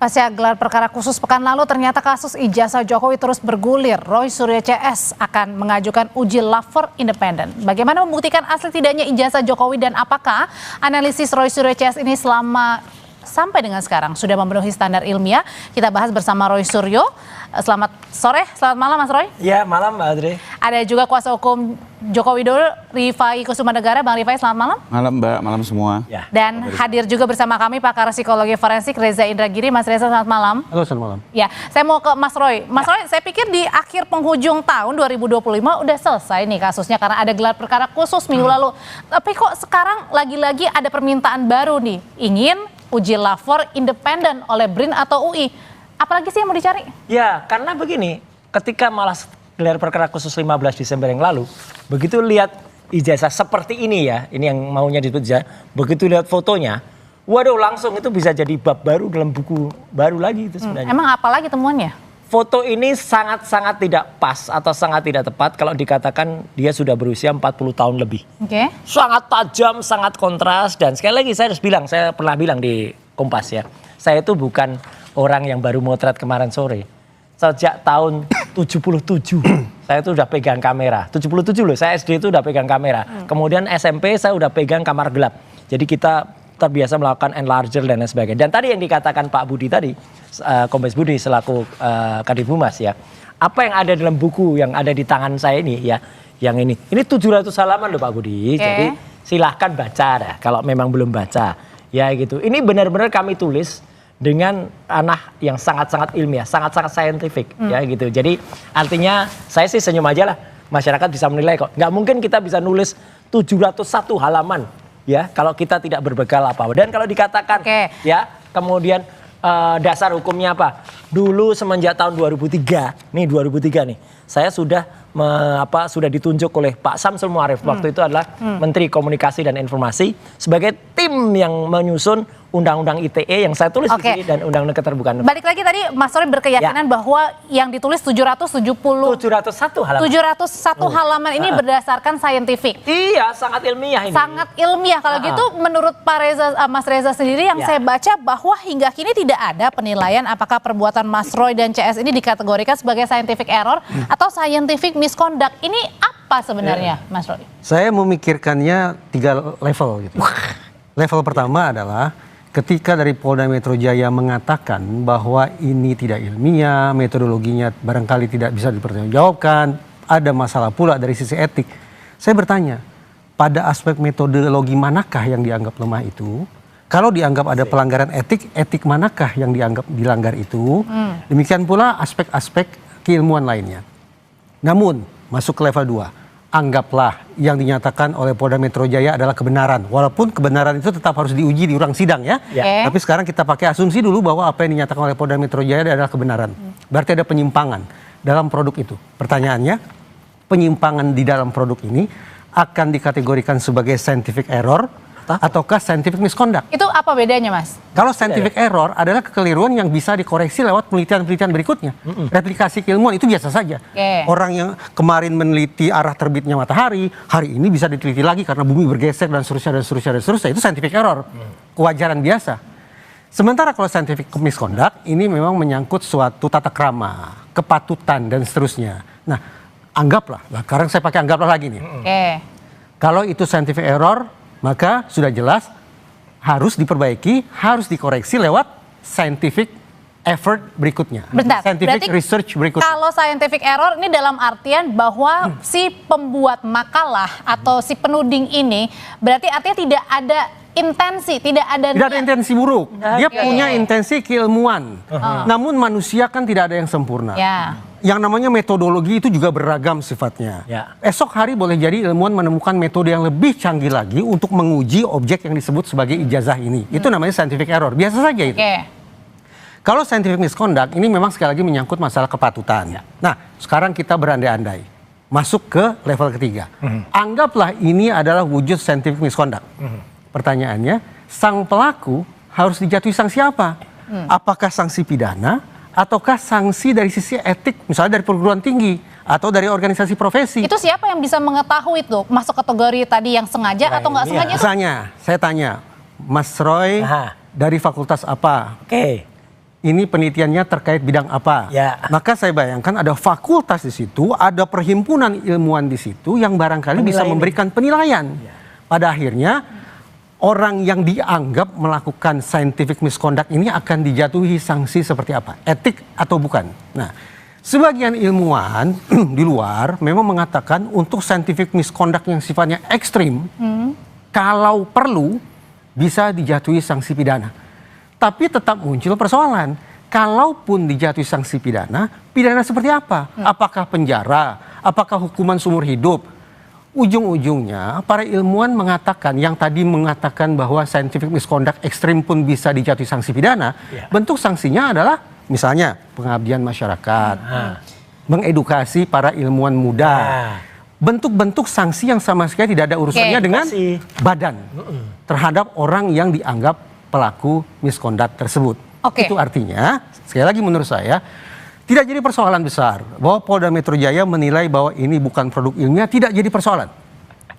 Pasca gelar perkara khusus pekan lalu, ternyata kasus ijazah Jokowi terus bergulir. Roy Suryo CS akan mengajukan uji lapor independen. Bagaimana membuktikan asli tidaknya ijazah Jokowi dan apakah analisis Roy Suryo CS ini sampai dengan sekarang sudah memenuhi standar ilmiah? Kita bahas bersama Roy Suryo. Selamat sore, selamat malam Mas Roy. Ya, malam Mbak Adri. Ada juga kuasa hukum Joko Widodo, Rifai Kusumanegara. Bang Rifai, selamat malam. Malam Mbak, malam semua. Ya. Dan hadir juga bersama kami pakar psikologi forensik Reza Indragiri. Mas Reza, selamat malam. Halo, selamat malam. Ya, saya mau ke Mas Roy. Mas Roy, saya pikir di akhir penghujung tahun 2025 udah selesai nih kasusnya karena ada gelar perkara khusus minggu lalu. Tapi kok sekarang lagi-lagi ada permintaan baru nih, ingin uji lapor independen oleh BRIN atau UI. Apalagi sih yang mau dicari? Ya, karena begini, ketika malah gelar perkara khusus 15 Desember yang lalu, begitu lihat ijazah seperti ini ya, ini yang maunya disebut ijazah, begitu lihat fotonya, waduh langsung itu bisa jadi bab baru dalam buku baru lagi itu sebenarnya. Emang apa lagi temuannya? Foto ini sangat-sangat tidak pas atau sangat tidak tepat kalau dikatakan dia sudah berusia 40 tahun lebih. Oke. Sangat tajam, sangat kontras, dan sekali lagi saya harus bilang, saya pernah bilang di Kompas ya, saya itu bukan orang yang baru motret kemarin sore. Sejak tahun 77 saya itu udah pegang kamera. 77 loh, saya SD itu udah pegang kamera. Kemudian SMP saya udah pegang kamar gelap. Jadi kita terbiasa melakukan enlarger dan lain sebagainya. Dan tadi yang dikatakan Pak Budi tadi, Kombes Budi selaku Kadif Humas ya. Apa yang ada dalam buku yang ada di tangan saya ini ya, yang ini 700 halaman loh Pak Budi. Okay. Jadi silahkan baca dah kalau memang belum baca. Ya gitu. Ini benar-benar kami tulis dengan ranah yang sangat-sangat ilmiah, sangat-sangat saintifik ya gitu. Jadi artinya saya sih senyum aja lah, masyarakat bisa menilai kok. Nggak mungkin kita bisa nulis 701 halaman ya kalau kita tidak berbekal apa-apa. Dan kalau dikatakan ya kemudian dasar hukumnya apa? Dulu semenjak tahun 2003 nih saya sudah sudah ditunjuk oleh Pak Samsul Muarif waktu itu adalah Menteri Komunikasi dan Informasi sebagai tim yang menyusun Undang-Undang ITE yang saya tulis di sini dan Undang-Undang Keterbukaan. Balik lagi tadi Mas Roy berkeyakinan bahwa yang ditulis 701 halaman ini berdasarkan saintifik. Iya, sangat ilmiah ini. Sangat ilmiah. Kalau gitu menurut Pak Reza, Mas Reza sendiri yang saya baca bahwa hingga kini tidak ada penilaian apakah perbuatan Mas Roy dan CS ini dikategorikan sebagai scientific error atau scientific misconduct. Ini apa sebenarnya Mas Roy? Saya memikirkannya 3 level gitu. Level pertama adalah ketika dari Polda Metro Jaya mengatakan bahwa ini tidak ilmiah, metodologinya barangkali tidak bisa dipertanggungjawabkan, ada masalah pula dari sisi etik. Saya bertanya, pada aspek metodologi manakah yang dianggap lemah itu? Kalau dianggap ada pelanggaran etik, etik manakah yang dianggap dilanggar itu? Demikian pula aspek-aspek keilmuan lainnya. Namun, masuk ke level 2. Anggaplah yang dinyatakan oleh Polda Metro Jaya adalah kebenaran. Walaupun kebenaran itu tetap harus diuji di ruang sidang ya. Tapi sekarang kita pakai asumsi dulu bahwa apa yang dinyatakan oleh Polda Metro Jaya adalah kebenaran. Berarti ada penyimpangan dalam produk itu. Pertanyaannya, penyimpangan di dalam produk ini akan dikategorikan sebagai scientific error ataukah scientific misconduct? Itu apa bedanya Mas? Kalau scientific error adalah kekeliruan yang bisa dikoreksi lewat penelitian-penelitian berikutnya. Replikasi keilmuan itu biasa saja. Orang yang kemarin meneliti arah terbitnya matahari, hari ini bisa diteliti lagi karena bumi bergeser dan seterusnya dan seterusnya dan seterusnya. Itu scientific error. Kewajaran biasa. Sementara kalau scientific misconduct ini memang menyangkut suatu tata krama, kepatutan dan seterusnya. Nah, anggaplah, sekarang saya pakai anggaplah lagi nih. Kalau itu scientific error, maka sudah jelas harus diperbaiki, harus dikoreksi lewat scientific effort berikutnya. Bentar, scientific research berikutnya. Kalau scientific error ini dalam artian bahwa si pembuat makalah atau si penuding ini berarti artinya tidak ada intensi, tidak ada intensi buruk. Dia punya intensi keilmuan. Namun manusia kan tidak ada yang sempurna. Yang namanya metodologi itu juga beragam sifatnya. Esok hari boleh jadi ilmuwan menemukan metode yang lebih canggih lagi untuk menguji objek yang disebut sebagai ijazah ini. Itu namanya scientific error. Biasa saja itu. Kalau scientific misconduct ini memang sekali lagi menyangkut masalah kepatutan. Nah, sekarang kita berandai-andai. Masuk ke level ketiga. Anggaplah ini adalah wujud scientific misconduct. Pertanyaannya, sang pelaku harus dijatuhi sanksi apa? Apakah sanksi pidana? Ataukah sanksi dari sisi etik, misalnya dari perguruan tinggi atau dari organisasi profesi? Itu siapa yang bisa mengetahui itu masuk kategori tadi yang sengaja atau nggak sengaja? Misalnya, saya tanya, Mas Roy dari fakultas apa? ini penelitiannya terkait bidang apa. Ya. Maka saya bayangkan ada fakultas di situ, ada perhimpunan ilmuwan di situ yang barangkali bisa memberikan penilaian. Pada akhirnya orang yang dianggap melakukan scientific misconduct ini akan dijatuhi sanksi seperti apa? Etik atau bukan? Nah, sebagian ilmuwan di luar memang mengatakan untuk scientific misconduct yang sifatnya ekstrim, kalau perlu bisa dijatuhi sanksi pidana. Tapi tetap muncul persoalan. Kalaupun dijatuhi sanksi pidana seperti apa? Apakah penjara? Apakah hukuman seumur hidup? Ujung-ujungnya para ilmuwan mengatakan, yang tadi mengatakan bahwa scientific misconduct ekstrim pun bisa dijatuhi sanksi pidana, bentuk sanksinya adalah misalnya pengabdian masyarakat, mengedukasi para ilmuwan muda, bentuk-bentuk sanksi yang sama sekali tidak ada urusannya dengan badan terhadap orang yang dianggap pelaku misconduct tersebut. Itu artinya, sekali lagi menurut saya, tidak jadi persoalan besar bahwa Polda Metro Jaya menilai bahwa ini bukan produk ilmiah, tidak jadi persoalan.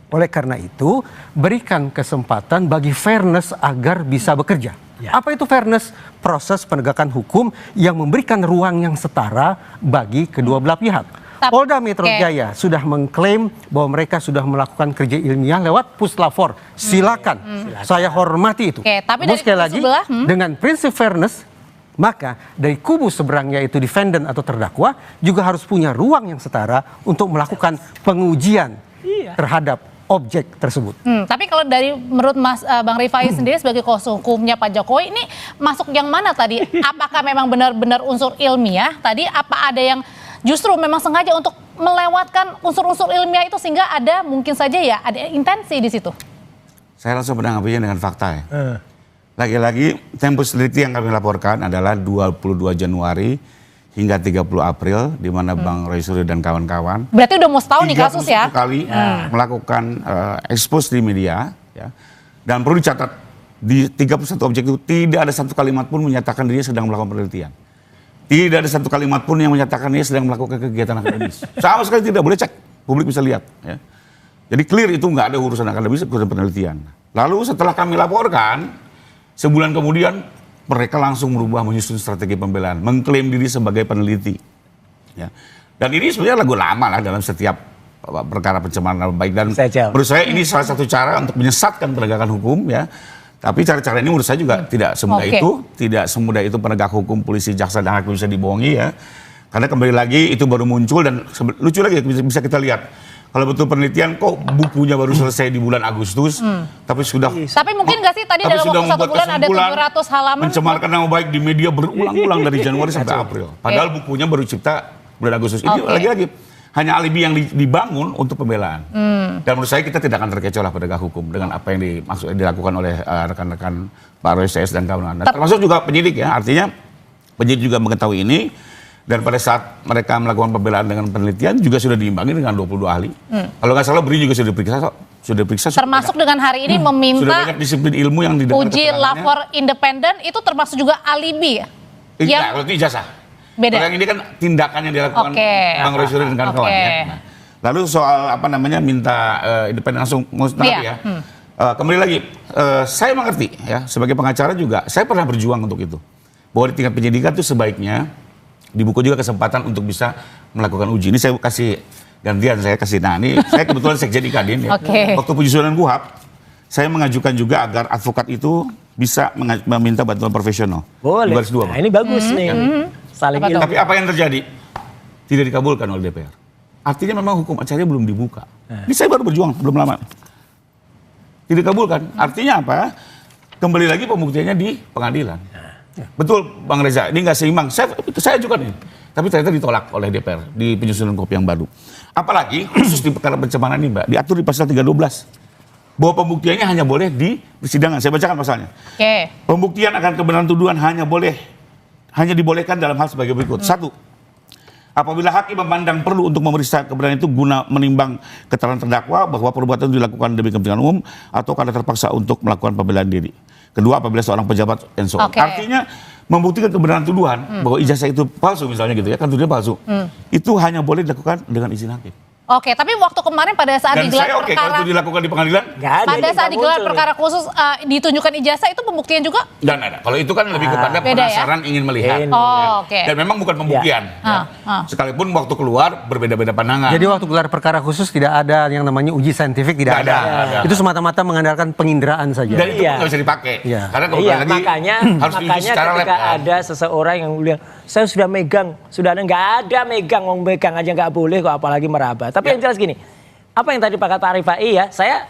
Oleh karena itu, berikan kesempatan bagi fairness agar bisa bekerja. Apa itu fairness? Proses penegakan hukum yang memberikan ruang yang setara bagi kedua belah pihak. Polda Metro Jaya sudah mengklaim bahwa mereka sudah melakukan kerja ilmiah lewat puslapor. Silakan, saya hormati itu. Tapi namun dari sekali lagi, sebelah, dengan prinsip fairness, maka dari kubu seberang yaitu defendant atau terdakwa juga harus punya ruang yang setara untuk melakukan pengujian terhadap objek tersebut. Tapi kalau dari menurut Bang Rifai sendiri sebagai kuasa hukumnya Pak Jokowi, ini masuk yang mana tadi? Apakah memang benar-benar unsur ilmiah tadi? Apa ada yang justru memang sengaja untuk melewatkan unsur-unsur ilmiah itu sehingga ada mungkin saja ya ada intensi di situ? Saya langsung menanggapinya dengan fakta ya. Lagi-lagi tempo selidiki yang kami laporkan adalah 22 Januari hingga 30 April di mana Bang Roy Suryo dan kawan-kawan. Berarti udah mau setahun nih kasus ya? 31 kali melakukan expose di media ya. Dan perlu dicatat di 31 objek itu tidak ada satu kalimat pun menyatakan dirinya sedang melakukan penelitian. Tidak ada satu kalimat pun yang menyatakan dia sedang melakukan kegiatan akademis. Sama sekali tidak, boleh cek, publik bisa lihat. Ya. Jadi clear itu nggak ada urusan akademis, urusan penelitian. Lalu setelah kami laporkan, sebulan kemudian mereka langsung merubah menyusun strategi pembelaan, mengklaim diri sebagai peneliti. Ya. Dan ini sebenarnya lagu lama lah dalam setiap perkara pencemaran nama baik. Dan menurut saya ini salah satu cara untuk menyesatkan penegakan hukum ya. Tapi cara-cara ini menurut saya juga tidak semudah itu, tidak semudah itu penegak hukum, polisi, jaksa, dan hakim bisa dibohongi ya. Karena kembali lagi itu baru muncul dan lucu lagi bisa kita lihat. Kalau betul penelitian kok bukunya baru selesai di bulan Agustus, tapi sudah. Tapi mungkin nggak sih tadi dalam waktu 1 bulan ada 700 halaman. Mencemarkan nama baik di media berulang-ulang dari Januari sampai April. Padahal bukunya baru cipta bulan Agustus. Ini lagi-lagi hanya alibi yang dibangun untuk pembelaan. Dan menurut saya kita tidak akan terkecoh lah penegak hukum dengan apa yang dilakukan oleh rekan-rekan Pak Roy CS dan kawan-kawan. Termasuk juga penyidik ya, artinya penyidik juga mengetahui ini. Dan pada saat mereka melakukan pembelaan dengan penelitian juga sudah diimbangi dengan 22 ahli. Kalau nggak salah BRI juga sudah diperiksa. Termasuk dengan hari ini meminta sudah banyak disiplin ilmu yang didengar uji lapor independen itu termasuk juga alibi ya? Kalau itu ijazah. Beda. Kalau yang ini kan tindakan yang dilakukan Bang Roy Suryo dan kawan-kawan ya. Nah, lalu soal minta independen langsung musnah ya. Kembali lagi, saya mengerti ya sebagai pengacara juga saya pernah berjuang untuk itu. Bahwa di tingkat penyidikan itu sebaiknya dibuka juga kesempatan untuk bisa melakukan uji. Ini saya kasih gantian, saya kasih. Nah ini saya kebetulan sekjen di Kadin ya. Waktu penyusunan KUHP, saya mengajukan juga agar advokat itu bisa meminta bantuan profesional. Boleh. Nah, ini bagus nih. Saling ilmu. Tapi apa yang terjadi? Tidak dikabulkan oleh DPR. Artinya memang hukum acaranya belum dibuka. Ini saya baru berjuang, belum lama. Tidak dikabulkan. Artinya apa? Kembali lagi pembuktiannya di pengadilan. Betul Bang Reza, ini nggak seimbang. Saya juga nih. Tapi ternyata ditolak oleh DPR di penyusunan KUHP yang baru. Apalagi khusus di perkara pencemaran ini Mbak, diatur di pasal 312. Bahwa pembuktiannya hanya boleh di persidangan. Saya bacakan pasalnya. Pembuktian akan kebenaran tuduhan hanya dibolehkan dalam hal sebagai berikut. 1. Apabila hakim memandang perlu untuk memeriksa kebenaran itu guna menimbang keterangan terdakwa bahwa perbuatan itu dilakukan demi kepentingan umum atau karena terpaksa untuk melakukan pembelaan diri. Kedua, apabila seorang pejabat and so on. Artinya membuktikan kebenaran tuduhan bahwa ijazah itu palsu misalnya gitu ya, kan tuduhannya palsu. Itu hanya boleh dilakukan dengan izin hakim. Oke, tapi waktu kemarin pada saat Dan digelar saya oke kalau itu dilakukan di pengadilan. Nggak ada, pada ini saat nggak digelar muncul. perkara khusus ditunjukkan ijazah itu pembuktian juga? Dan ada. Kalau itu kan lebih kepada Beda ya? penasaran ingin melihat. Oh, oke. Dan memang bukan pembuktian. Ya. Sekalipun waktu keluar berbeda-beda pandangan. Jadi waktu gelar perkara khusus tidak ada yang namanya uji saintifik, tidak Nggak ada, ada. nggak ada. Itu semata-mata mengandalkan penginderaan saja. Dan itu Iya. nggak bisa dipakai. Iya. Karena kalau Iya, lagi makanya harus diuji secara lab. ketika kan. ada seseorang yang bilang saya sudah megang, sudah ada, nggak ada megang, mau megang aja nggak boleh kok, apalagi meraba. Tapi yang jelas gini, apa yang tadi Pak Rifai ya, saya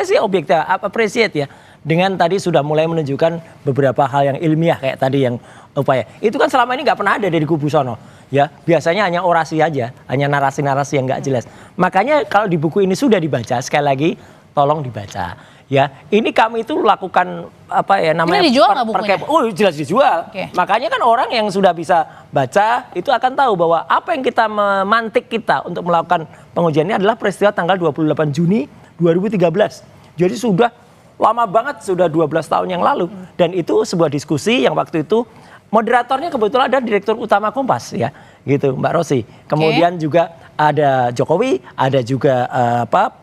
sih objektif appreciate ya, dengan tadi sudah mulai menunjukkan beberapa hal yang ilmiah kayak tadi yang upaya. Itu kan selama ini nggak pernah ada dari kubu sono. Ya, biasanya hanya orasi aja, hanya narasi-narasi yang nggak jelas. Makanya kalau di buku ini sudah dibaca, sekali lagi tolong dibaca. Ya, ini kami itu lakukan apa ya namanya? Ini dijual nggak bukunya? Oh, jelas dijual. Oke. Makanya kan orang yang sudah bisa baca itu akan tahu bahwa apa yang kita memantik kita untuk melakukan pengujian ini adalah peristiwa tanggal 28 Juni 2013. Jadi sudah lama banget, sudah 12 tahun yang lalu. Dan itu sebuah diskusi yang waktu itu moderatornya kebetulan ada Direktur Utama Kompas ya, gitu Mbak Rosi. Kemudian juga ada Jokowi, ada juga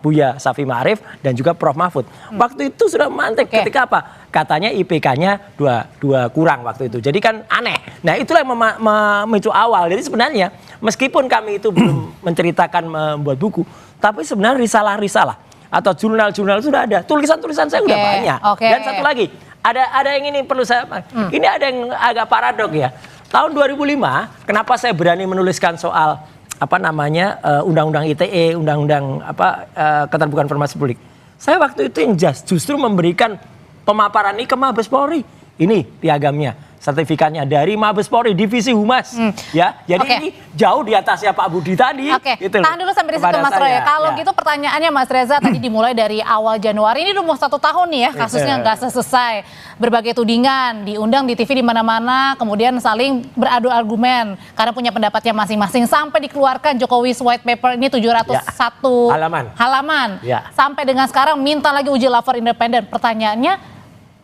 Buya Safi Ma'arif dan juga Prof Mahfud. Waktu itu sudah mantik ketika apa? Katanya IPK-nya dua kurang waktu itu. Jadi kan aneh. Nah, itulah yang memicu awal. Jadi sebenarnya meskipun kami itu belum menceritakan membuat buku, tapi sebenarnya risalah-risalah atau jurnal-jurnal sudah ada. Tulisan-tulisan saya udah banyak. Dan satu lagi, ada yang ini perlu saya ini ada yang agak paradok ya. Tahun 2005, kenapa saya berani menuliskan soal apa namanya undang-undang ITE, undang-undang keterbukaan informasi publik. Saya waktu itu yang justru memberikan pemaparan ini ke Mabes Polri. Ini piagamnya, sertifikatnya dari Mabes Polri, Divisi Humas. Ya, jadi ini jauh di atasnya Pak Budi tadi. Gitu tahan dulu sampai di situ Mas Roy. Kalau gitu pertanyaannya Mas Reza tadi dimulai dari awal Januari, ini udah mau 1 tahun nih ya kasusnya nggak selesai. Berbagai tudingan, diundang di TV di mana-mana, kemudian saling beradu argumen karena punya pendapatnya masing-masing sampai dikeluarkan Jokowi's White Paper ini 701 halaman. Sampai dengan sekarang minta lagi uji lapor independen. Pertanyaannya,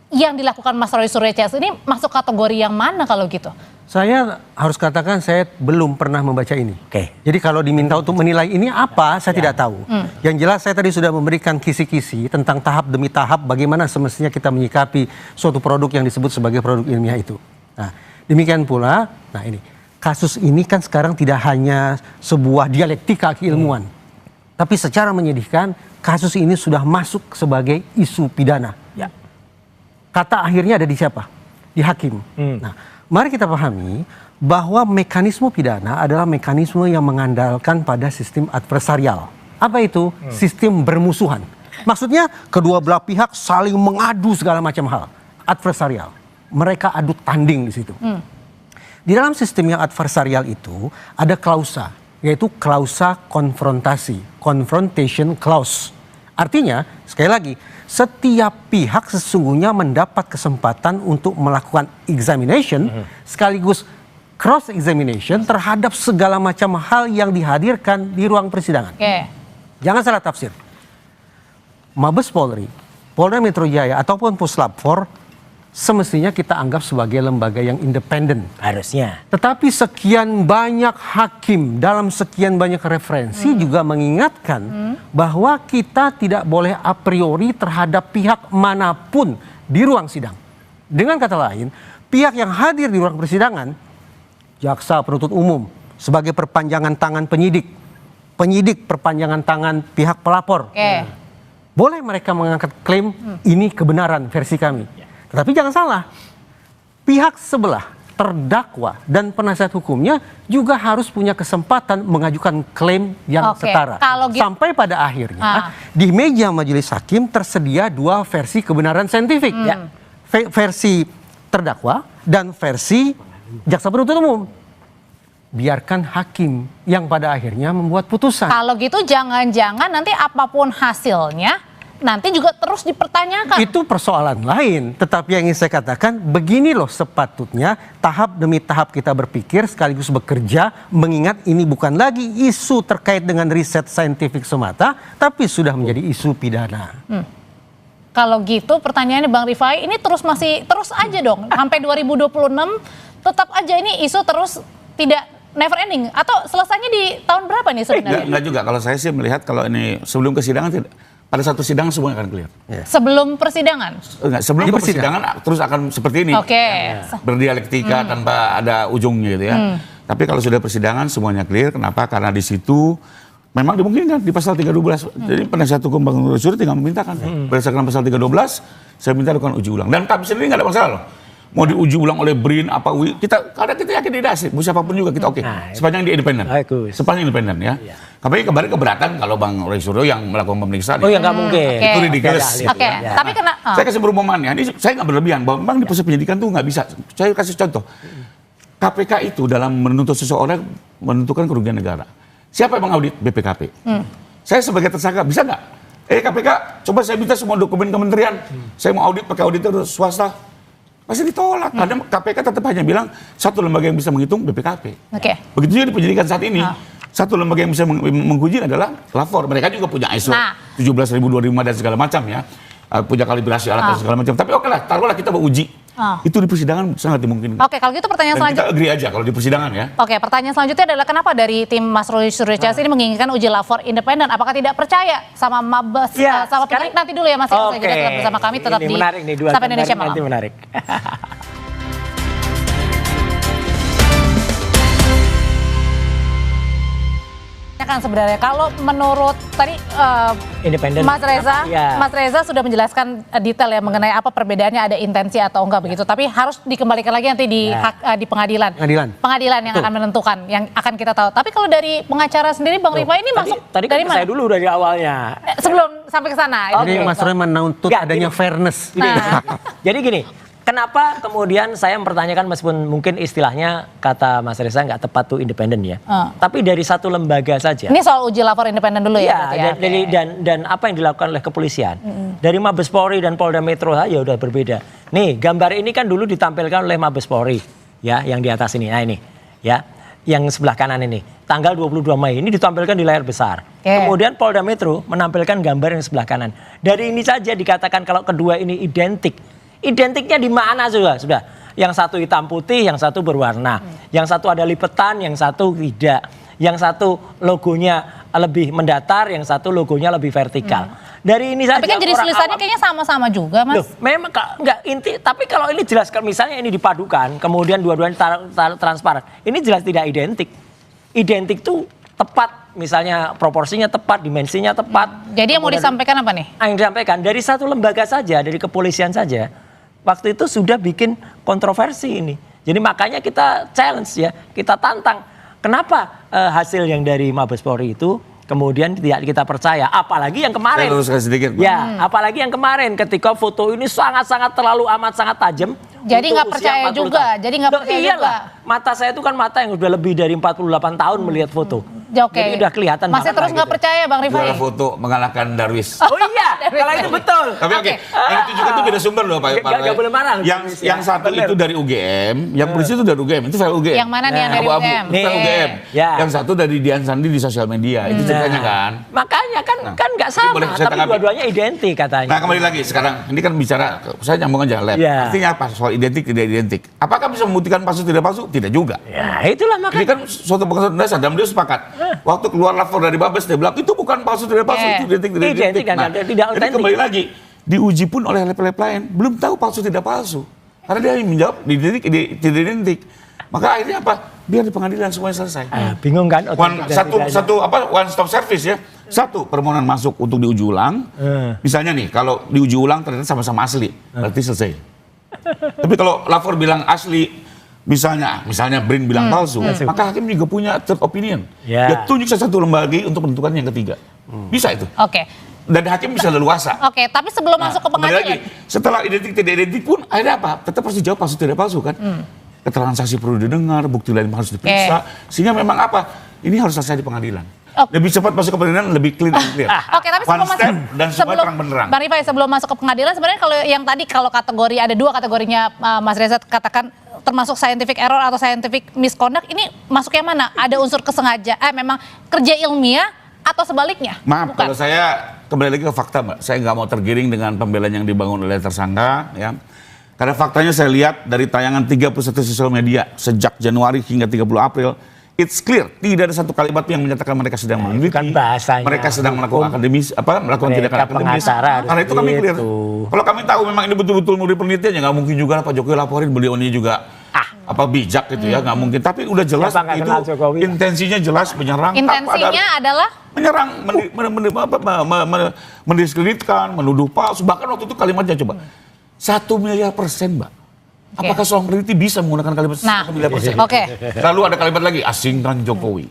yang dilakukan Mas Roy Suryo CS ini masuk kategori yang mana kalau gitu? Saya harus katakan saya belum pernah membaca ini. Jadi kalau diminta untuk menilai ini apa, saya tidak tahu. Yang jelas saya tadi sudah memberikan kisi-kisi tentang tahap demi tahap bagaimana semestinya kita menyikapi suatu produk yang disebut sebagai produk ilmiah itu. Nah, demikian pula, nah ini, kasus ini kan sekarang tidak hanya sebuah dialektika keilmuan. Tapi secara menyedihkan, kasus ini sudah masuk sebagai isu pidana. Kata akhirnya ada di siapa? Di hakim. Nah, mari kita pahami bahwa mekanisme pidana adalah mekanisme yang mengandalkan pada sistem adversarial. Apa itu? Sistem bermusuhan. Maksudnya kedua belah pihak saling mengadu segala macam hal. Adversarial. Mereka adu tanding di situ. Di dalam sistem yang adversarial itu ada klausa, yaitu klausa konfrontasi, confrontation clause. Artinya, sekali lagi, setiap pihak sesungguhnya mendapat kesempatan untuk melakukan examination sekaligus cross examination terhadap segala macam hal yang dihadirkan di ruang persidangan. Jangan salah tafsir. Mabes Polri, Polda Metro Jaya ataupun Puslap 4 semestinya kita anggap sebagai lembaga yang independen. Harusnya. Tetapi sekian banyak hakim dalam sekian banyak referensi juga mengingatkan bahwa kita tidak boleh a priori terhadap pihak manapun di ruang sidang. Dengan kata lain, pihak yang hadir di ruang persidangan, jaksa penuntut umum sebagai perpanjangan tangan penyidik, penyidik perpanjangan tangan pihak pelapor. Boleh mereka mengangkat klaim ini kebenaran versi kami. Tetapi jangan salah, pihak sebelah, terdakwa dan penasihat hukumnya juga harus punya kesempatan mengajukan klaim yang setara. Sampai pada akhirnya di meja majelis hakim tersedia 2 versi kebenaran saintifik. Versi terdakwa dan versi jaksa penuntut umum. Biarkan hakim yang pada akhirnya membuat putusan. Kalau gitu jangan-jangan nanti apapun hasilnya nanti juga terus dipertanyakan. Itu persoalan lain. Tetapi yang ingin saya katakan, begini loh sepatutnya tahap demi tahap kita berpikir sekaligus bekerja, mengingat ini bukan lagi isu terkait dengan riset saintifik semata, tapi sudah menjadi isu pidana. Kalau gitu pertanyaannya Bang Rifai, ini terus aja dong sampai 2026 tetap aja ini isu terus tidak never ending atau selesainya di tahun berapa nih sebenarnya? Enggak juga, kalau saya sih melihat kalau ini sebelum kesidangan tidak. Pada satu sidang semuanya akan clear. Sebelum persidangan? Enggak, sebelum persidangan terus akan seperti ini. Oke. Berdialektika tanpa ada ujungnya gitu ya. Tapi kalau sudah persidangan semuanya clear. Kenapa? Karena di situ memang dimungkinkan di pasal 312. Jadi penasihat hukum Bang Roy Suryo tinggal memintakan. Berdasarkan pasal 312, saya minta lakukan uji ulang. Dan kami sendiri nggak ada masalah loh. Mau diuji ulang oleh BRIN apa UI, karena kita yakin tidak sih, mau siapapun juga kita oke. Sepanjang dia independen. Sepanjang independen ya. Tapi kemarin keberatan kalau Bang Roy Suryo yang melakukan pemeriksaan. Oh ya nggak mungkin. Itu ridiculous. Oke. Tapi kena. Saya kasih perumpamaan ya. Ini saya nggak berlebihan bahwa memang di proses penyidikan tuh nggak bisa. Saya kasih contoh. KPK itu dalam menuntut seseorang menentukan kerugian negara. Siapa yang mengaudit? BPKP. Saya sebagai tersangka bisa nggak? KPK, coba saya minta semua dokumen kementerian. Saya mau audit pakai auditor swasta. Pasti ditolak. Karena KPK tetap hanya bilang satu lembaga yang bisa menghitung BPKP. Oke. Begitu juga di penyidikan saat ini. Satu lembaga yang bisa menguji adalah lapor. Mereka juga punya ISO 17.000, 2005 dan segala macam ya. Punya kalibrasi alat dan segala macam. Tapi oke lah, taruhlah kita mau uji. Itu di persidangan sangat dimungkinkan. Oke, kalau gitu pertanyaan selanjutnya. Kita agree aja kalau di persidangan ya. Oke, pertanyaan selanjutnya adalah kenapa dari tim Mas Roy Suryo CS ini menginginkan uji lapor independen? Apakah tidak percaya sama Mabes, sama penyidik? Nanti dulu ya Mas, saya juga tetap bersama kami, tetap ini di menarik nih, dua Sapa Indonesia Malam. Nanti menarik. Kan sebenarnya kalau menurut tadi Independen. Mas Reza sudah menjelaskan detail ya mengenai apa perbedaannya, ada intensi atau enggak begitu, tapi harus dikembalikan lagi nanti di pengadilan yang akan menentukan, yang akan kita tahu. Tapi kalau dari pengacara sendiri Bang Rifai ini masuk tadi dari mana? Saya dulu dari awalnya Sebelum sampai ke sana. Jadi Mas Roy menuntut adanya fairness. Jadi gini, kenapa kemudian saya mempertanyakan meskipun mungkin istilahnya kata Mas Reza nggak tepat tuh independen ya. Tapi dari satu lembaga saja. Ini soal uji lapor independen dulu ya. Dan apa yang dilakukan oleh kepolisian. Dari Mabes Polri dan Polda Metro ya udah berbeda. Nih gambar ini kan dulu ditampilkan oleh Mabes Polri ya, yang di atas ini. Nah ini ya, yang sebelah kanan ini. Tanggal 22 Mei ini ditampilkan di layar besar. Kemudian Polda Metro menampilkan gambar yang sebelah kanan. Dari ini saja dikatakan kalau kedua ini identik. Identiknya di mana sudah? Yang satu hitam putih, yang satu berwarna. Yang satu ada lipetan, yang satu tidak. Yang satu logonya lebih mendatar, yang satu logonya lebih vertikal. Dari ini saja. Tapi kan jadi tulisannya kayaknya sama-sama juga, Mas. Loh, memang enggak inti, tapi kalau ini jelas misalnya ini dipadukan, kemudian dua-duanya transparan. Ini jelas tidak identik. Identik tuh tepat, misalnya proporsinya tepat, dimensinya tepat. Jadi yang mau disampaikan apa nih? Yang disampaikan dari satu lembaga saja, dari kepolisian saja, waktu itu sudah bikin kontroversi ini. Jadi makanya kita challenge ya, kita tantang. Kenapa hasil yang dari Mabes Polri itu kemudian tidak kita percaya? Apalagi yang kemarin. Saya luruskan sedikit, Pak. Ya, apalagi yang kemarin ketika foto ini sangat-sangat terlalu amat sangat tajam. Jadi nggak percaya juga. Jadi nggak percaya juga. Mata saya itu kan mata yang sudah lebih dari 48 tahun melihat foto. Oke. Jadi udah kelihatan. Masih terus nggak percaya Bang Rifai? Juara foto mengalahkan Darwis. Oh iya, kalau itu betul. Tapi oke, yang itu juga tuh beda sumber loh Pak. Gak boleh marah. Yang satu itu dari UGM, yang polisi itu dari UGM, itu file UGM. Yang mana nih yang dari UGM? File UGM. Yang satu dari Dian Sandi di sosial media, itu ceritanya kan. Makanya kan nggak sama, tapi dua-duanya identik katanya. Nah kembali lagi sekarang, ini kan bicara, saya nyambung aja lab. Artinya apa? Soal identik tidak identik. Apakah bisa membuktikan palsu tidak palsu? Tidak juga. Ya itulah makanya. Ini kan suatu pengetahuan dasar dan beliau sepakat. Waktu keluar lapor dari Mabes dia bilang itu bukan palsu tidak palsu, itu identik tidak identik. Nah, jadi kembali lagi diuji pun oleh lab lain belum tahu palsu tidak palsu karena dia menjawab tidak identik. Maka akhirnya apa? Biar di pengadilan semuanya selesai. Bingung kan? One stop service ya. Satu, permohonan masuk untuk diuji ulang. Misalnya nih, kalau diuji ulang ternyata sama-sama asli, berarti selesai. Tapi kalau lapor bilang asli, misalnya BRIN bilang palsu, maka hakim juga punya third opinion. Dia tunjuk satu lembaga untuk menentukan yang ketiga. Bisa itu. Oke. Dan hakim bisa leluasa. Oke, tapi sebelum masuk ke pengadilan. Setelah identik tidak identik pun akhirnya apa? Tetap harus dijawab palsu tidak palsu kan? Keterangan saksi perlu didengar, bukti lain harus diperiksa. Sehingga memang apa? Ini harus selesai di pengadilan. Lebih cepat masuk ke pengadilan, lebih clean and clear. Oke, tapi sebelum terang benderang. Bang Rifai, sebelum masuk ke pengadilan, sebenarnya kalau yang tadi kalau kategori ada dua kategorinya Mas Reza katakan termasuk scientific error atau scientific misconduct, ini masuk yang mana? Ada unsur kesengajaan, memang kerja ilmiah atau sebaliknya? Maaf, kalau saya kembali lagi ke fakta, Mbak. Saya nggak mau tergiring dengan pembelaan yang dibangun oleh tersangka, ya. Karena faktanya saya lihat dari tayangan 31 sosial media sejak Januari hingga 30 April It's clear, tidak ada satu kalimat yang menyatakan mereka sedang meneliti, kan bahasanya. mereka sedang melakukan akademis, melakukan Mereka tindakan akademis. pengacara harus Karena itu kami clear. gitu. Kalau kami tahu memang ini betul-betul murni penelitian, ya nggak mungkin juga lah Pak Jokowi laporin, beliau ini juga bijak gitu ya, nggak mungkin. Tapi udah jelas Siapa nggak itu kenal Jokowi? intensinya jelas menyerang. Intensinya adalah menyerang, mendiskreditkan, menuduh palsu. Bahkan waktu itu kalimatnya coba 1 miliar %, Mbak. Apakah seorang peneliti bisa menggunakan kalimat 1 miliar %? Oke. Lalu ada kalimat lagi, asingkan Jokowi.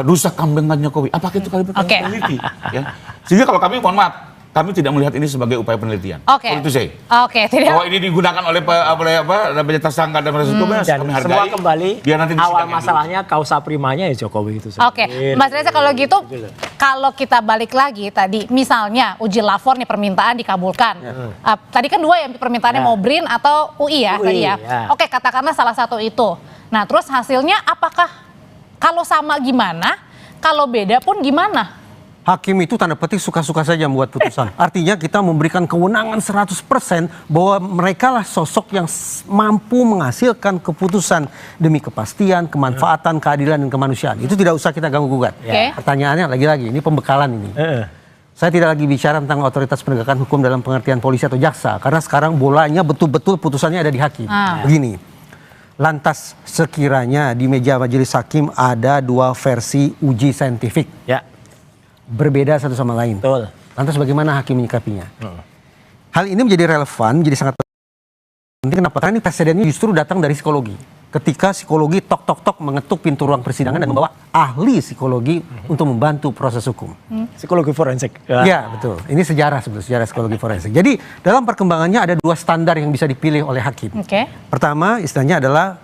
Rusak kambingkan Jokowi. Apakah itu kalimat peneliti? Ya. Sehingga kalau kami, mohon maaf, kami tidak melihat ini sebagai upaya penelitian. Oke. Itu saya. Oke, tidak. Bahwa ini digunakan oleh tersangka dan proses hukum, Dan kami hargai. semua kembali Biar nanti di awal sidang masalahnya kausa primanya ya Jokowi itu. Oke, Mas Reza kalau gitu, kalau kita balik lagi tadi, misalnya uji lapor nih permintaan dikabulkan. Tadi kan 2 ya permintaannya mau BRIN atau UI ya tadi ya. Oke, katakanlah salah satu itu. Nah, terus hasilnya apakah kalau sama gimana? Kalau beda pun gimana? Hakim itu tanda petik suka-suka saja membuat putusan. Artinya kita memberikan kewenangan 100% bahwa mereka lah sosok yang mampu menghasilkan keputusan demi kepastian, kemanfaatan, keadilan, dan kemanusiaan. Itu tidak usah kita ganggu-gugat. Pertanyaannya lagi-lagi, ini pembekalan ini. Saya tidak lagi bicara tentang otoritas penegakan hukum dalam pengertian polisi atau jaksa. Karena sekarang bolanya betul-betul putusannya ada di hakim. Begini, lantas sekiranya di meja majelis hakim ada 2 versi uji saintifik. Ya. Berbeda satu sama lain. Betul. Lantas bagaimana hakim menyikapinya? Hal ini menjadi relevan, menjadi sangat penting. Kenapa? Karena ini presidennya justru datang dari psikologi. Ketika psikologi tok-tok-tok mengetuk pintu ruang persidangan dan membawa ahli psikologi untuk membantu proses hukum. Psikologi forensik. Ya, betul. Ini sejarah sebetulnya, sejarah psikologi forensik. Jadi dalam perkembangannya ada 2 standar yang bisa dipilih oleh hakim. Pertama, istilahnya adalah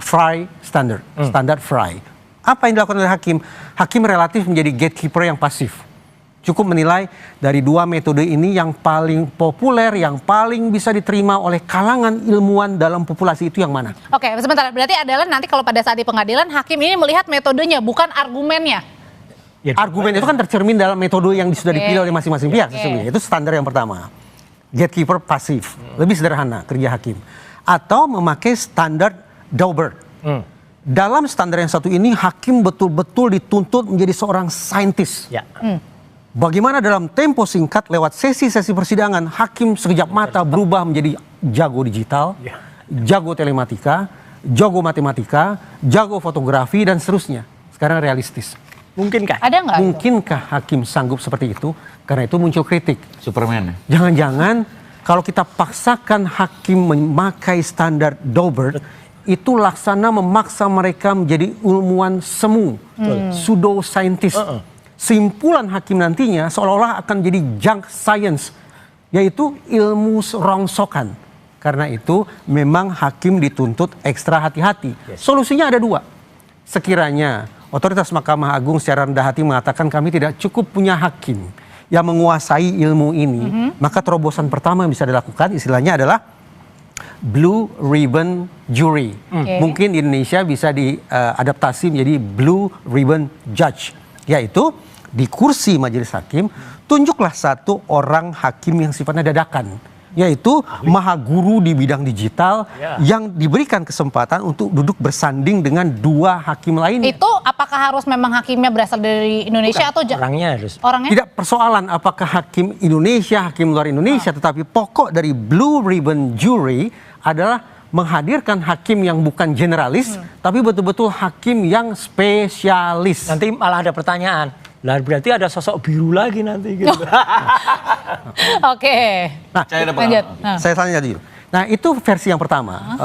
Frey standard, standar Frey. Apa yang dilakukan oleh hakim? Hakim relatif menjadi gatekeeper yang pasif. Cukup menilai dari 2 metode ini yang paling populer, yang paling bisa diterima oleh kalangan ilmuwan dalam populasi itu yang mana? Oke, sebentar. Berarti adalah nanti kalau pada saat di pengadilan, hakim ini melihat metodenya, bukan argumennya. Argumen itu kan tercermin dalam metode yang sudah dipilih oleh masing-masing pihak sesungguhnya. Itu standar yang pertama. Gatekeeper pasif, lebih sederhana kerja hakim. Atau memakai standar Daubert. Dalam standar yang satu ini, hakim betul-betul dituntut menjadi seorang saintis. Bagaimana dalam tempo singkat lewat sesi-sesi persidangan, hakim sekejap mata berubah menjadi jago digital, jago telematika, jago matematika, jago fotografi, dan seterusnya. Sekarang realistis. Mungkinkah? Ada nggak? Mungkinkah hakim sanggup seperti itu? Karena itu muncul kritik. Superman. Jangan-jangan kalau kita paksakan hakim memakai standar Daubert, itu laksana memaksa mereka menjadi ilmuwan semu, pseudo scientist. Simpulan hakim nantinya seolah-olah akan jadi junk science, yaitu ilmu rongsokan. Karena itu memang hakim dituntut ekstra hati-hati. Solusinya ada 2. Sekiranya otoritas Mahkamah Agung secara rendah hati mengatakan kami tidak cukup punya hakim yang menguasai ilmu ini, maka terobosan pertama yang bisa dilakukan istilahnya adalah Blue Ribbon Jury. Mungkin di Indonesia bisa diadaptasi menjadi Blue Ribbon Judge. Yaitu di kursi majelis hakim, tunjuklah 1 orang hakim yang sifatnya dadakan. Yaitu maha guru di bidang digital yang diberikan kesempatan untuk duduk bersanding dengan 2 hakim lainnya. Itu apakah harus memang hakimnya berasal dari Indonesia atau orangnya harus? Orangnya? Tidak persoalan apakah hakim Indonesia, hakim luar Indonesia, tetapi pokok dari Blue Ribbon Jury adalah menghadirkan hakim yang bukan generalis, tapi betul-betul hakim yang spesialis. Nanti malah ada pertanyaan, lah berarti ada sosok biru lagi nanti gitu. Oke. Nah, lanjut. Saya tanya dulu. Nah, itu versi yang pertama,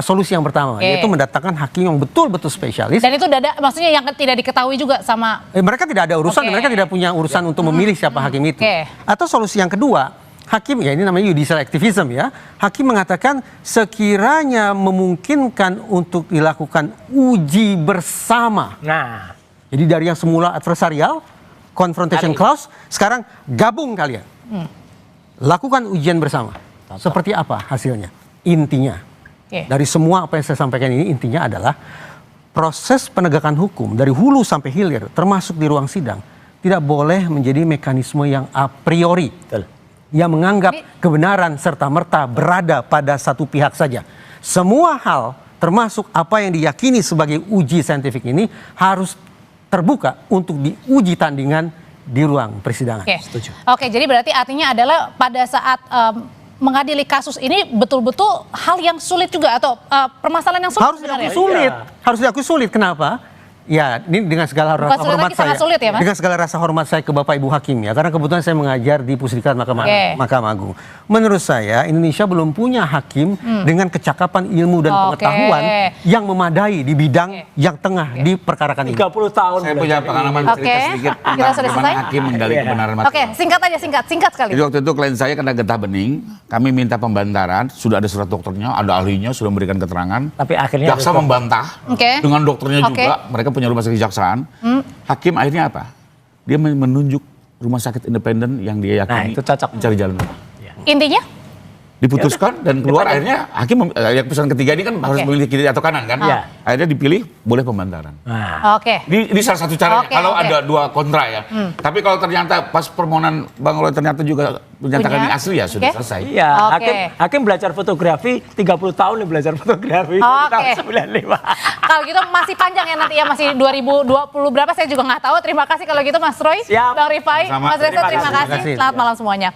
solusi yang pertama, yaitu mendatangkan hakim yang betul-betul spesialis. Dan itu maksudnya yang tidak diketahui juga sama. Mereka tidak ada urusan, mereka tidak punya urusan untuk memilih siapa hakim itu. Atau solusi yang kedua, hakim, ya ini namanya judicial activism ya. Hakim mengatakan sekiranya memungkinkan untuk dilakukan uji bersama. Nah, jadi dari yang semula adversarial, confrontation clause, sekarang gabung kalian. Lakukan ujian bersama. Seperti apa hasilnya? Intinya, dari semua apa yang saya sampaikan ini, intinya adalah proses penegakan hukum dari hulu sampai hilir, termasuk di ruang sidang, tidak boleh menjadi mekanisme yang a priori. Yang menganggap kebenaran serta-merta berada pada satu pihak saja. Semua hal termasuk apa yang diyakini sebagai uji saintifik ini harus terbuka untuk diuji tandingan di ruang persidangan. Oke. Oke, jadi berarti artinya adalah pada saat mengadili kasus ini betul-betul hal yang sulit juga atau permasalahan yang sulit Harus sebenarnya. diakui sulit. Iya. Harus diakui sulit. Kenapa? Ya, ini dengan segala Bukan rasa sulit hormat lagi, sangat saya. sulit ya, Mas? Dengan segala rasa hormat saya ke Bapak Ibu Hakim ya, karena kebetulan saya mengajar di Pusdikat Mahkamah Agung. Menurut saya Indonesia belum punya hakim dengan kecakapan ilmu dan pengetahuan yang memadai di bidang yang tengah diperkarakan ini. 30 tahun. Saya punya pengalaman cerita sedikit Kita tentang sudah bagaimana selesai? hakim menggali kebenaran Oke, material. singkat aja, singkat sekali. Jadi waktu itu klien saya kena getah bening, kami minta pembantaran, sudah ada surat dokternya, ada ahlinya, sudah memberikan keterangan. Tapi akhirnya Jaksa membantah Oke. dengan dokternya Oke. juga, mereka punya rumah sakit kejaksaan. Hakim akhirnya apa? Dia menunjuk rumah sakit independen yang dia yakini itu cocok. mencari jalan. Intinya? Diputuskan dan keluar akhirnya hakim yang keputusan ketiga ini kan harus memilih kiri atau kanan kan? Iya. Akhirnya dipilih boleh pembantaran. Nah, Oke. Ini salah satu caranya. Oke, kalau oke. ada dua kontra ya. Tapi kalau ternyata pas permohonan Bang Roy ternyata juga menyatakan Punya? ini asli ya sudah Oke. selesai. iya, Oke. hakim belajar fotografi 30 tahun nih belajar fotografi. Oke. Tahun 95. Kalau gitu masih panjang ya nanti ya, masih 2020 berapa saya juga nggak tahu. Terima kasih kalau gitu Mas Roy, Siap. Bang Rifai, Sama-sama. Mas Reza, terima Terima kasih. kasih. Selamat malam semuanya.